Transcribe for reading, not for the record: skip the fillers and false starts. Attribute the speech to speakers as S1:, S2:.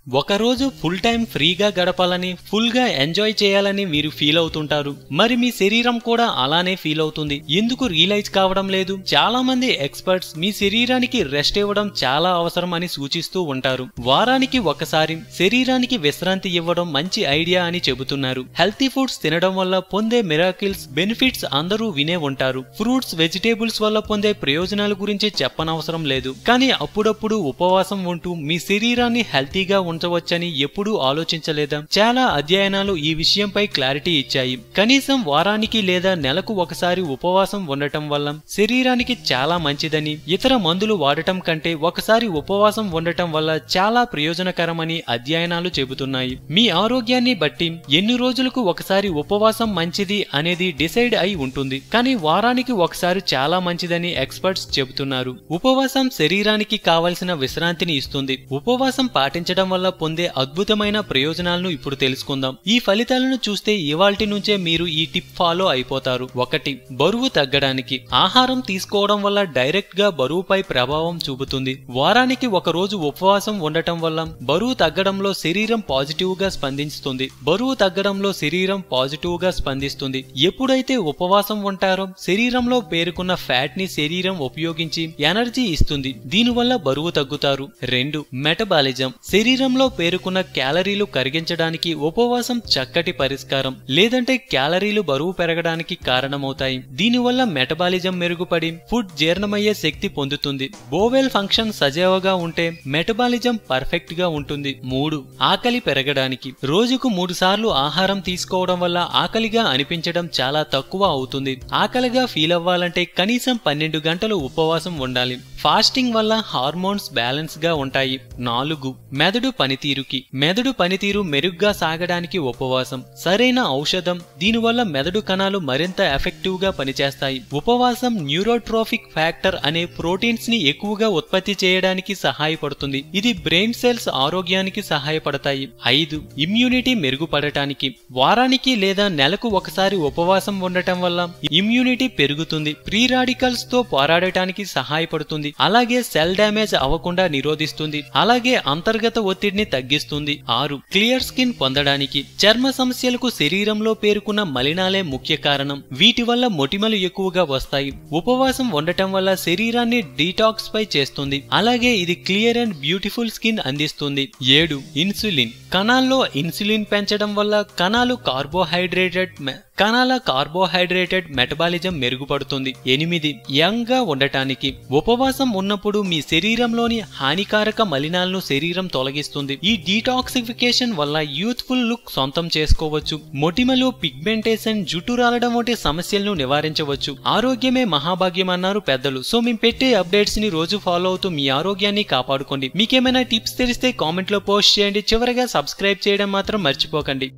S1: ఒకరోజు full time ఫ్రీగా గడపాలని ఫుల్ గా ఎంజాయ్ చేయాలని మీరు ఫీల్ అవుతుంటారు. మరి మీ శరీరం కూడా అలానే ఫీల్ అవుతుంది. ఎందుకు రియలైజ్ కావడం లేదు? చాలా మంది ఎక్స్పర్ట్స్ మీ శరీరానికి రెస్ట్ ఇవ్వడం చాలా అవసరం అని సూచిస్తూ ఉంటారు. వారానికి ఒకసారి శరీరానికి విశ్రాంతి ఇవ్వడం మంచి ఐడియా అని చెబుతున్నారు. హెల్తీ ఫుడ్స్ తినడం వల్ల పొందే మిరాకిల్స్ బెనిఫిట్స్ అందరూ వినే ఉంటారు. ఫ్రూట్స్ వెజిటేబుల్స్ వల్ల పొందే ప్రయోజనాల గురించి చెప్పనవసరం లేదు. కానీ అప్పుడప్పుడు ఉపవాసం ఉంటూ మీ శరీరాన్ని హెల్తీగా ఉంచవచ్చని ఎప్పుడూ ఆలోచించలేదా? చాలా అధ్యయనాలు ఈ విషయంపై క్లారిటీ ఇచ్చాయి. కనీసం వారానికి లేదా నెలకు ఒకసారి ఉపవాసం ఉండటం వల్ల శరీరానికి చాలా మంచిదని, ఇతర మందులు వాడటం కంటే ఒకసారి ఉపవాసం ఉండటం వల్ల చాలా ప్రయోజనకరమని అధ్యయనాలు చెబుతున్నాయి. మీ ఆరోగ్యాన్ని బట్టి ఎన్ని రోజులకు ఒకసారి ఉపవాసం మంచిది అనేది డిసైడ్ అయి ఉంటుంది. కానీ వారానికి ఒకసారి చాలా మంచిదని ఎక్స్పర్ట్స్ చెబుతున్నారు. ఉపవాసం శరీరానికి కావలసిన విశ్రాంతిని ఇస్తుంది. ఉపవాసం పాటించడం వల్ల పొందే అద్భుతమైన ప్రయోజనాలను ఇప్పుడు తెలుసుకుందాం. ఈ ఫలితాలను చూస్తే ఇవాల్టి నుంచే మీరు ఈ టిప్ ఫాలో అయిపోతారు. 1. బరువు తగ్గడానికి. ఆహారం తీసుకోవడం వల్ల డైరెక్ట్ గా బరువుపై ప్రభావం చూపుతుంది. వారానికి ఒక రోజు ఉపవాసం ఉండటం వల్ల బరువు తగ్గడంలో శరీరం పాజిటివ్ గా స్పందిస్తుంది. ఎప్పుడైతే ఉపవాసం ఉంటారో శరీరంలో పేరుకున్న ఫ్యాట్ ని శరీరం ఉపయోగించి ఎనర్జీ ఇస్తుంది. దీనివల్ల బరువు తగ్గుతారు. 2. మెటబాలిజం. శరీరంలో పేరుకున్న క్యాలరీలు కరిగించడానికి ఉపవాసం చక్కటి పరిష్కారం. లేదంటే క్యాలరీలు బరువు పెరగడానికి కారణమవుతాయి. దీనివల్ల మెటబాలిజం మెరుగుపడి ఫుడ్ జీర్ణమయ్యే శక్తి పొందుతుంది. బోవెల్ ఫంక్షన్ సజావుగా ఉంటే మెటబాలిజం పర్ఫెక్ట్ గా ఉంటుంది. 3. ఆకలి పెరగడానికి. రోజుకు 3 సార్లు ఆహారం తీసుకోవడం వల్ల ఆకలిగా అనిపించడం చాలా తక్కువ అవుతుంది. ఆకలిగా ఫీల్ అవ్వాలంటే కనీసం 12 గంటలు ఉపవాసం ఉండాలి. ఫాస్టింగ్ వల్ల హార్మోన్స్ బ్యాలెన్స్ గా ఉంటాయి. 4. మెదడు పనితీరుకి. మెదడు పనితీరు మెరుగ్గా సాగడానికి ఉపవాసం సరైన ఔషధం. దీనివల్ల మెదడు కణాలు మరింత ఎఫెక్టివ్ గా పనిచేస్తాయి. ఉపవాసం న్యూరోట్రోఫిక్ ఫ్యాక్టర్ అనే ప్రోటీన్స్ ని ఎక్కువగా ఉత్పత్తి చేయడానికి సహాయపడుతుంది. ఇది బ్రెయిన్ సెల్స్ ఆరోగ్యానికి సహాయపడతాయి. 5. ఇమ్యూనిటీ మెరుగుపడటానికి. వారానికి లేదా నెలకు ఒకసారి ఉపవాసం ఉండటం వల్ల ఇమ్యూనిటీ పెరుగుతుంది. ప్రీ రాడికల్స్ తో పోరాడటానికి సహాయపడుతుంది. అలాగే సెల్ డ్యామేజ్ అవ్వకుండా నిరోధిస్తుంది. అలాగే అంతర్గత ఒత్తిడిని తగ్గిస్తుంది. 6. క్లియర్ స్కిన్ పొందడానికి. చర్మ సమస్యలకు శరీరంలో పేరుకున్న మలినాలే ముఖ్య కారణం. వీటి వల్ల మొటిమలు ఎక్కువగా వస్తాయి. ఉపవాసం ఉండటం వల్ల శరీరాన్ని డీటాక్స్ పై చేస్తుంది. అలాగే ఇది క్లియర్ అండ్ బ్యూటిఫుల్ స్కిన్ అందిస్తుంది. 7. ఇన్సులిన్. కణాల్లో ఇన్సులిన్ పెంచడం వల్ల కణాల కార్బోహైడ్రేటెడ్ మెటబాలిజం మెరుగుపడుతుంది. 8. యంగ్ గా ఉండటానికి. ఉపవాసం ఉన్నప్పుడు మీ శరీరంలోని హానికారక మలినాలను శరీరం తొలగిస్తుంది. ఈ డీటాక్సిఫికేషన్ వల్ల యూత్ఫుల్ లుక్ సొంతం చేసుకోవచ్చు. మొటిమలు, పిగ్మెంటేషన్, జుట్టు రాలడం వంటి సమస్యలను నివారించవచ్చు. ఆరోగ్యమే మహాభాగ్యం అన్నారు పెద్దలు. సో మేము పెట్టే అప్డేట్స్ ని రోజు ఫాలో అవుతూ మీ ఆరోగ్యాన్ని కాపాడుకోండి. మీకేమైనా టిప్స్ తెలిస్తే కామెంట్ లో పోస్ట్ చేయండి. చివరగా సబ్స్క్రైబ్ చేయడం మాత్రం మర్చిపోకండి.